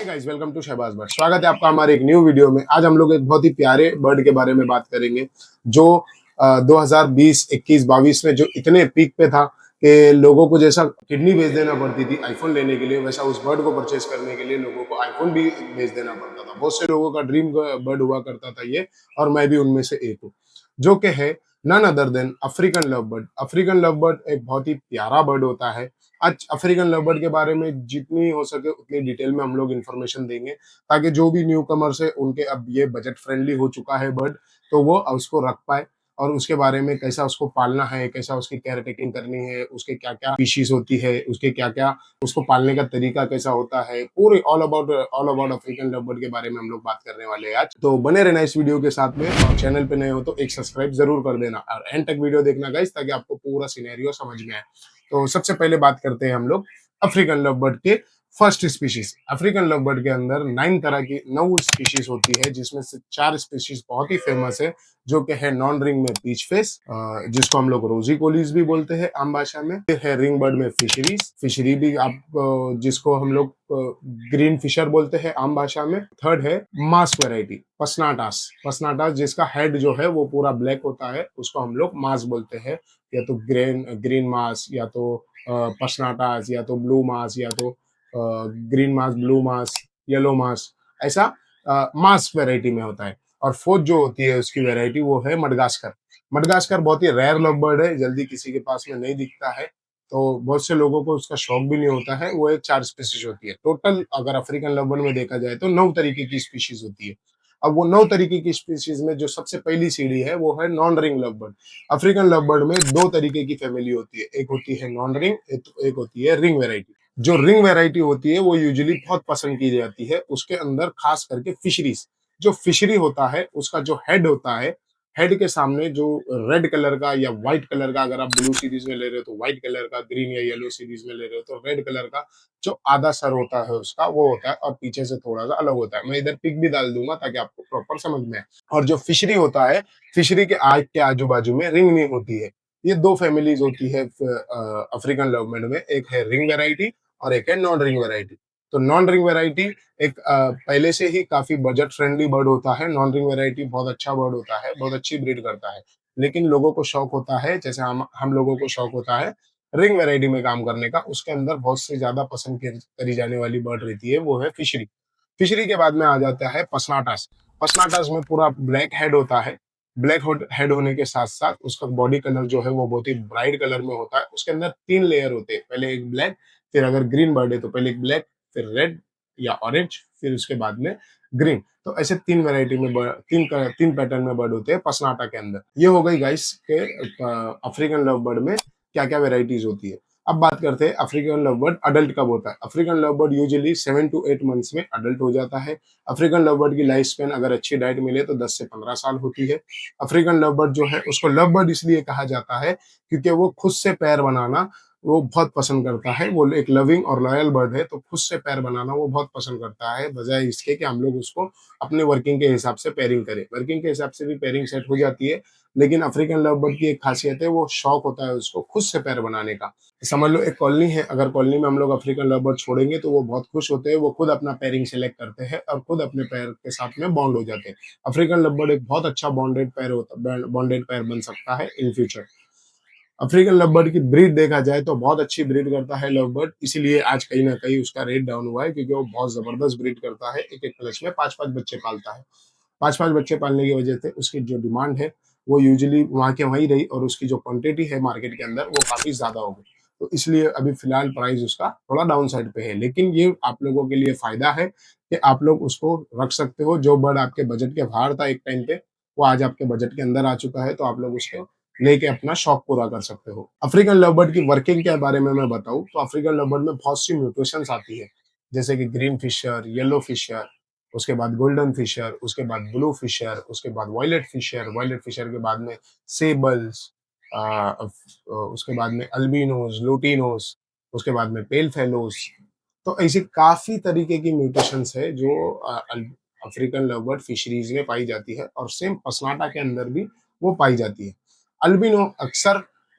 Hi guys, welcome to Shahbaz bird. स्वागत है आपका हमारे एक न्यू वीडियो में। आज हम लोग एक बहुत ही प्यारे बर्ड के बारे में बात करेंगे जो 2020, 21, 22 में जो इतने पीक पे था कि लोगों को जैसा किडनी बेच देना पड़ती थी आईफोन लेने के लिए, वैसा उस बर्ड को परचेस करने के लिए लोगों को आईफोन भी बेच देना पड़ता था। बहुत से लोगों का ड्रीम बर्ड हुआ करता था ये, और मैं भी उनमें से एक हूँ, जो कि है none other than African love bird. African love bird एक बहुत ही प्यारा बर्ड होता है। आज अफ्रीकन लव बर्ड के बारे में जितनी हो सके उतनी डिटेल में हम लोग इन्फॉर्मेशन देंगे, ताकि जो भी न्यू कमर्स है उनके अब ये बजट फ्रेंडली हो चुका है बर्ड, तो वो उसको रख पाए और उसके बारे में कैसा उसको पालना है, कैसा उसकी केयर टेकिंग करनी है, उसके क्या क्या स्पीशीज होती है, उसके क्या क्या उसको पालने का तरीका कैसा होता है, पूरे all about African love bird के बारे में हम लोग बात करने वाले हैं आज। तो बने रहना इस वीडियो के साथ में, और चैनल पे नए हो तो एक सब्सक्राइब जरूर कर देना और एंड तक वीडियो देखना गाइस, ताकि आपको पूरा सिनेरियो समझ में आए। तो सबसे पहले बात करते हैं हम लोग अफ्रीकन लवबर्ड के फर्स्ट स्पीशीज। अफ्रीकन लवबर्ड के अंदर 9 स्पीशीज होती है, जिसमें से 4 स्पीशीज बहुत ही फेमस है, जो कि है नॉन रिंग में पीच फेस, जिसको हम लोग रोजी कोलीज भी बोलते हैं आम भाषा में। फिर है रिंग बर्ड में फिशरी भी आप जिसको हम लोग ग्रीन फिशर बोलते हैं आम भाषा में। थर्ड है मास्क वेराइटी पसनाटास। पसनाटास जिसका हेड जो है वो पूरा ब्लैक होता है, उसको हम लोग मास्क बोलते हैं, या तो ग्रीन मास, या तो पसनाटास, या तो ब्लू मास, या तो ग्रीन मास, ब्लू मास, येलो मास, ऐसा मास वेराइटी में होता है। और फोर्थ जो होती है उसकी वेराइटी वो है मडगास्कर। मडगास्कर बहुत ही रेयर लव बर्ड है, जल्दी किसी के पास में नहीं दिखता है, तो बहुत से लोगों को उसका शौक भी नहीं होता है। वो एक 4 स्पीशीज होती है टोटल। अगर अफ्रीकन लव बर्ड में देखा जाए तो 9 तरीके की स्पीशीज होती है। अब वो 9 तरीके की स्पीशीज में जो सबसे पहली सीढ़ी है वो है non ring love bird. African love bird में 2 तरीके की फैमिली होती है, एक होती है नॉन रिंग, एक होती है रिंग वेराइटी। जो रिंग वेराइटी होती है वो यूजुअली बहुत पसंद की जाती है, उसके अंदर खास करके फिशरीज। जो फिशरी होता है उसका जो हेड होता है, हेड के सामने जो रेड कलर का या व्हाइट कलर का, अगर आप ब्लू सीरीज में ले रहे हो तो व्हाइट कलर का, ग्रीन या येलो सीरीज में ले रहे हो तो रेड कलर का जो आधा सर होता है उसका वो होता है, और पीछे से थोड़ा सा अलग होता है। मैं इधर पिक भी डाल दूंगा ताकि आपको प्रॉपर समझ में आए। और जो फिशरी होता है, फिशरी के आग के आजू बाजू में रिंग नहीं होती है। ये 2 फैमिलीज होती है अफ्रीकन लवबर्ड में, एक है रिंग वेराइटी और एक है नॉन रिंग वेराइटी। तो नॉन रिंग वेराइटी एक पहले से ही काफी बजट फ्रेंडली बर्ड होता है। नॉन रिंग वेराइटी बहुत अच्छा बर्ड होता है, बहुत अच्छी ब्रीड करता है। लेकिन लोगों को शौक होता है, जैसे हम लोगों को शौक होता है रिंग वेराइटी में काम करने का, उसके अंदर बहुत से ज्यादा पसंद करी जाने वाली बर्ड रहती है वो है फिशरी। फिशरी के बाद में आ जाता है पसनाटास। पसनाटास में पूरा ब्लैक हेड होता है। ब्लैक हेड होने के साथ साथ उसका बॉडी कलर जो है वो बहुत ही ब्राइट कलर में होता है। उसके अंदर 3 लेयर होते हैं, पहले एक ब्लैक, फिर अगर ग्रीन बर्ड है तो पहले एक ब्लैक, फिर रेड या ऑरेंज, फिर उसके बाद में ग्रीन। तो ऐसे 3 वैरायटी में तीन पैटर्न में बर्ड होते हैं पसनाटा के अंदर। ये हो गई गाइस के अफ्रीकन लव बर्ड में क्या क्या वेराइटीज होती है। अब बात करते हैं अफ्रीकन लव बर्ड अडल्ट कब होता है। African love bird usually 7 to 8 months में अडल्ट हो जाता है। अफ्रीकन लव बर्ड की लाइफ स्पेन अगर अच्छी डाइट मिले तो 10 से 15 साल होती है। अफ्रीकन लव बर्ड जो है उसको लव बर्ड इसलिए कहा जाता है क्योंकि वो खुद से पैर बनाना वो बहुत पसंद करता है। वो एक लविंग और लॉयल बर्ड है, तो खुद से पैर बनाना वो बहुत पसंद करता है, बजाय इसके कि हम लोग उसको अपने वर्किंग के हिसाब से पेयरिंग करें। वर्किंग के हिसाब से भी पेयरिंग सेट हो जाती है, लेकिन अफ्रीकन लव बर्ड की एक खासियत है, वो शौक होता है उसको खुद से पैर बनाने का। समझ लो एक कॉलोनी है, अगर कॉलोनी में हम लोग अफ्रीकन लव बर्ड छोड़ेंगे तो वो बहुत खुश होते हैं, वो खुद अपना पेयरिंग सेलेक्ट करते हैं और खुद अपने पैर के साथ में बॉन्ड हो जाते हैं। अफ्रीकन लव बर्ड एक बहुत अच्छा बॉन्डेड पैर बन सकता है इन फ्यूचर। अफ्रीकन लवबर्ड की ब्रीड देखा जाए तो बहुत अच्छी ब्रीड करता है लवबर्ड, इसीलिए आज कहीं ना कहीं उसका रेट डाउन हुआ है, क्योंकि वो बहुत जबरदस्त ब्रीड करता है। एक एक क्लच में 5-5 बच्चे पालता है। 5-5 बच्चे पालने की वजह से उसकी जो डिमांड है वो यूजुअली वहाँ के वहीं रही, और उसकी जो क्वांटिटी है मार्केट के अंदर वो काफी ज्यादा हो गई। तो इसलिए अभी फिलहाल प्राइस उसका थोड़ा डाउन साइड पे है, लेकिन ये आप लोगों के लिए फायदा है कि आप लोग उसको रख सकते हो। जो बर्ड आपके बजट के बाहर था एक टाइम पे, वो आज आपके बजट के अंदर आ चुका है, तो आप लोग उसको लेके अपना शौक पूरा कर सकते हो। अफ्रीकन लवबर्ड की वर्किंग के बारे में मैं बताऊं तो अफ्रीकन लवबर्ड में बहुत सी म्यूटेशंस आती है, जैसे कि ग्रीन फिशर, येलो फिशर, उसके बाद गोल्डन फिशर, उसके बाद ब्लू फिशर, उसके बाद वायलेट फिशर के बाद में सेबल्स, उसके बाद में अल्बिनोस, लूटिनोस, उसके बाद में पेल फेलोस। तो ऐसी काफी तरीके की म्यूटेशंस है जो अफ्रीकन लवबर्ड फिशरीज में पाई जाती है, और सेम पसनाटा के अंदर भी वो पाई जाती है। अल्बिनो अक्सर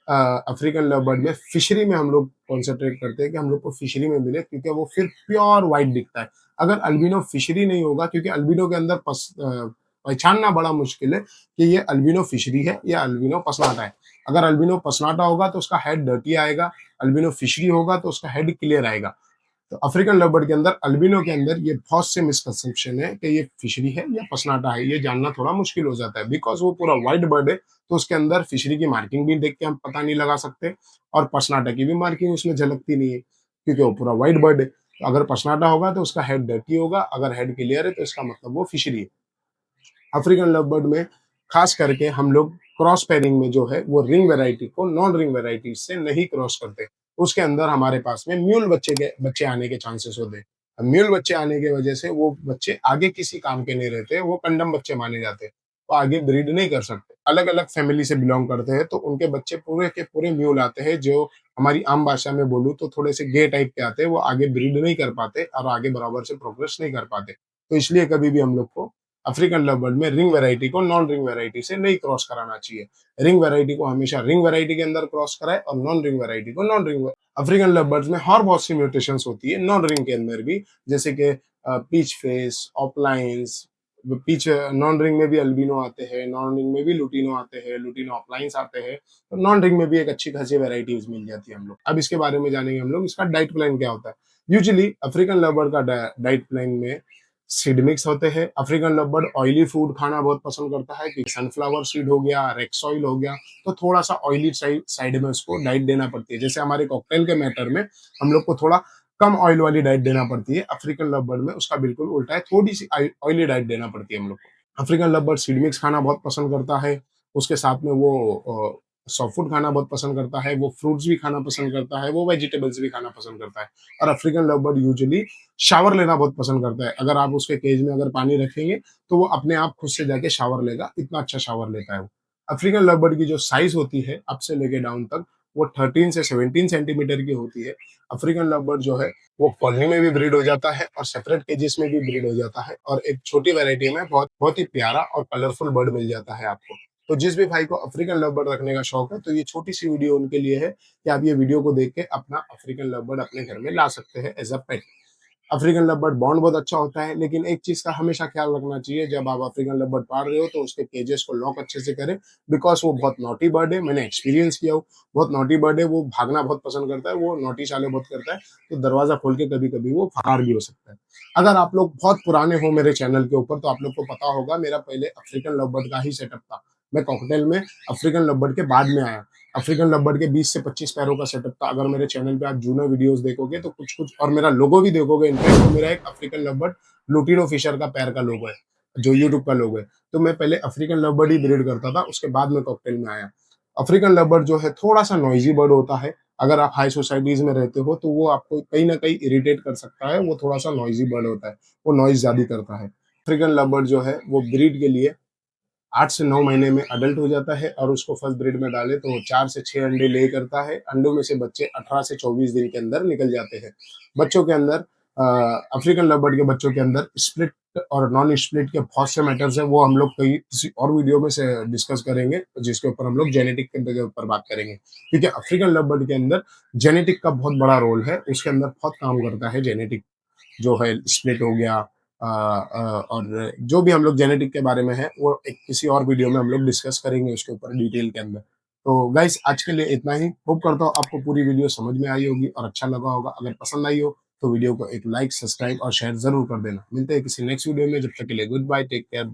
अफ्रीकन लव बर्ड में फिशरी में हम लोग कॉन्सेंट्रेट करते हैं कि हम लोग को फिशरी में मिले, क्योंकि वो फिर प्योर व्हाइट दिखता है। अगर अल्बिनो फिशरी नहीं होगा, क्योंकि अल्बिनो के अंदर पहचानना बड़ा मुश्किल है कि ये अल्बिनो फिशरी है या अल्बिनो पसनाटा है। अगर अल्बिनो पसनाटा होगा तो उसका हेड डर्टी आएगा, अल्बिनो फिशरी होगा तो उसका हेड क्लियर आएगा। तो अफ्रीकन लवबर्ड के अंदर अल्बिनो के अंदर ये बहुत से मिसकंसेप्शन है कि ये फिशरी है या पसनाटा है, ये जानना थोड़ा मुश्किल हो जाता है, बिकॉज वो पूरा व्हाइट बर्ड है। तो उसके अंदर फिशरी की मार्किंग भी देख के हम पता नहीं लगा सकते, और पसनाटा की भी मार्किंग उसमें झलकती नहीं है, क्योंकि वो पूरा व्हाइट बर्ड है। तो अगर पसनाटा होगा तो उसका हेड डर्टी होगा, अगर हेड क्लियर है तो इसका मतलब वो फिशरी है। अफ्रीकन लवबर्ड में खास करके हम लोग क्रॉस पेयरिंग में जो है वो रिंग वैरायटी को नॉन रिंग वैरायटी से नहीं क्रॉस करते। उसके अंदर हमारे पास में म्यूल बच्चे आने के चांसेस होते हैं। म्यूल बच्चे आने की वजह से वो बच्चे आगे किसी काम के नहीं रहते, वो कंडम बच्चे माने जाते हैं। वो आगे ब्रीड नहीं कर सकते। अलग-अलग फैमिली से बिलॉन्ग करते हैं, तो उनके बच्चे पूरे के पूरे म्यूल आते हैं, जो हमारी आम भाषा में बोलूँ तो थोड़े से गे टाइप के आते हैं। वो आगे ब्रीड नहीं कर पाते और आगे बराबर से प्रोग्रेस नहीं कर पाते। तो इसलिए कभी भी हम लोग को अफ्रीकन लवबर्ड में रिंग वैरायटी को नॉन रिंग वैरायटी से नहीं क्रॉस कराना चाहिए। रिंग वैरायटी को हमेशा रिंग वैरायटी के अंदर क्रॉस कराए और नॉन रिंग वैरायटी को नॉन रिंग। अफ्रीकन लवबर्ड्स में और बहुत सी म्यूटेशंस होती है नॉन रिंग के अंदर भी, जैसे कि peach face, opalines. Peach non ring में भी अल्बिनो आते हैं, नॉन रिंग में भी लुटिनो आते हैं, लुटिनो ऑफलाइंस आते हैं। तो नॉन रिंग में भी एक अच्छी खासी वैरायटीज मिल जाती है हम लोग। अब इसके बारे में जानेंगे हम लोग, इसका डाइट प्लान क्या होता है। यूजुअली अफ्रीकन लवबर्ड का डाइट प्लान में सीड मिक्स होते हैं। अफ्रीकन लवबर्ड ऑयली फूड खाना बहुत पसंद करता है, कि सनफ्लावर सीड हो गया, रेक्स ऑयल हो गया, तो थोड़ा सा ऑयली साइड में उसको डाइट देना पड़ती है। जैसे हमारे कॉकटेल के मैटर में हम लोग को थोड़ा कम ऑयल वाली डाइट देना पड़ती है, अफ्रीकन लवबर्ड में उसका बिल्कुल उल्टा है, थोड़ी सी ऑयली डाइट देना पड़ती है हम लोग को। अफ्रीकन लवबर्ड सीड मिक्स खाना बहुत पसंद करता है, उसके साथ में वो सॉफ्ट फूड खाना बहुत पसंद करता है, वो फ्रूट्स भी खाना पसंद करता है, वो वेजिटेबल्स भी खाना पसंद करता है। और अफ्रीकन लवबर्ड यूजुअली शावर लेना बहुत पसंद करता है। अगर आप उसके केज में अगर पानी रखेंगे, तो वो अपने आप खुद से जाके शावर लेगा, इतना अच्छा शावर लेता है वो। अफ्रीकन लवबर्ड की जो साइज़ होती है, अप से लेके डाउन तक, वो 13 से 17 सेंटीमीटर की होती है। अफ्रीकन लवबर्ड जो है, वो कॉलोनी में भी ब्रीड हो जाता है और सेपरेट केजेस में भी ब्रीड हो जाता है, और एक छोटी वैरायटी में बहुत बहुत ही प्यारा और कलरफुल बर्ड मिल जाता है आपको। तो जिस भी भाई को अफ्रीकन लवबर्ड रखने का शौक है, तो ये छोटी-सी वीडियो उनके लिए है कि आप ये वीडियो को देख के अपना अफ्रीकन लवबर्ड अपने घर में ला सकते हैं as a pet. African lovebird bond बहुत अच्छा होता है, लेकिन एक चीज़ का हमेशा ख्याल रखना चाहिए, जब आप अफ्रीकन लवबर्ड पाल रहे हो तो उसके केजेस को लॉक अच्छे से करें, बिकॉज़ वो बहुत नॉटी बर्ड है, मैंने एक्सपीरियंस किया वो, बहुत नॉटी बर्ड है, वो भागना बहुत पसंद करता है, वो नॉटी चालें बहुत करता है, तो दरवाज़ा खोल के कभी-कभी वो फरार भी हो सकता है। अगर आप लोग बहुत पुराने हो मेरे चैनल के ऊपर, तो आप लोग को पता होगा मेरा पहले अफ्रीकन लवबर्ड का ही सेटअप था। मैं कॉकटेल में अफ्रीकन लवबर्ड के बाद में आया। अफ्रीकन लवबर्ड के 20 से 25 पैरों का सेटअप था। अगर मेरे चैनल पे आप जूना वीडियोस देखोगे तो कुछ-कुछ, और मेरा लोगो भी देखोगे इनफैक्ट, तो मेरा एक अफ्रीकन लवबर्ड लुटिनो फिशर का पैर का लोगो है, जो यूट्यूब का लोगो है। तो मैं पहले अफ्रीकन लवबर्ड ही ब्रीड करता था, उसके बाद मैं कॉकटेल में आया। अफ्रीकन लवबर्ड जो है थोड़ा-सा नॉइज़ी बर्ड होता है। अगर आप हाई सोसाइटीज़ में रहते हो तो वो आपको कहीं न कहीं इरिटेट कर सकता है, वो थोड़ा-सा नॉइज़ी बर्ड होता है, वो नॉइज़ ज़्यादा करता है। अफ्रीकन लवबर्ड जो है वो ब्रीड के लिए 8 से 9 महीने में अडल्ट हो जाता है, और उसको फर्स्ट ब्रीड में डालें तो वो 4 से 6 अंडे ले करता है। अंडों में से बच्चे 18 से 24 दिन के अंदर निकल जाते हैं। बच्चों के अंदर अ, अफ्रीकन लवबर्ड के बच्चों के अंदर स्प्लिट और नॉन स्प्लिट के बहुत से मैटर्स हैं, वो हम लोग कहीं किसी और वीडियो में से डिस्कस करेंगे, जिसके ऊपर हम लोग जेनेटिक के ऊपर बात करेंगे। क्योंकि अफ्रीकन लवबर्ड के अंदर जेनेटिक का बहुत बड़ा रोल है, उसके अंदर बहुत काम करता है जेनेटिक, जो है स्प्लिट हो गया, और जो भी हम लोग जेनेटिक के बारे में है वो एक किसी और वीडियो में हम लोग डिस्कस करेंगे उसके ऊपर डिटेल के अंदर। तो गाइस आज के लिए इतना ही। होप करता हूँ आपको पूरी वीडियो समझ में आई होगी और अच्छा लगा होगा। अगर पसंद आई हो तो वीडियो को एक लाइक, सब्सक्राइब और शेयर ज़रूर कर देना। मिलते हैं किसी नेक्स्ट वीडियो में, जब तक के लिए गुड बाय, टेक केयर।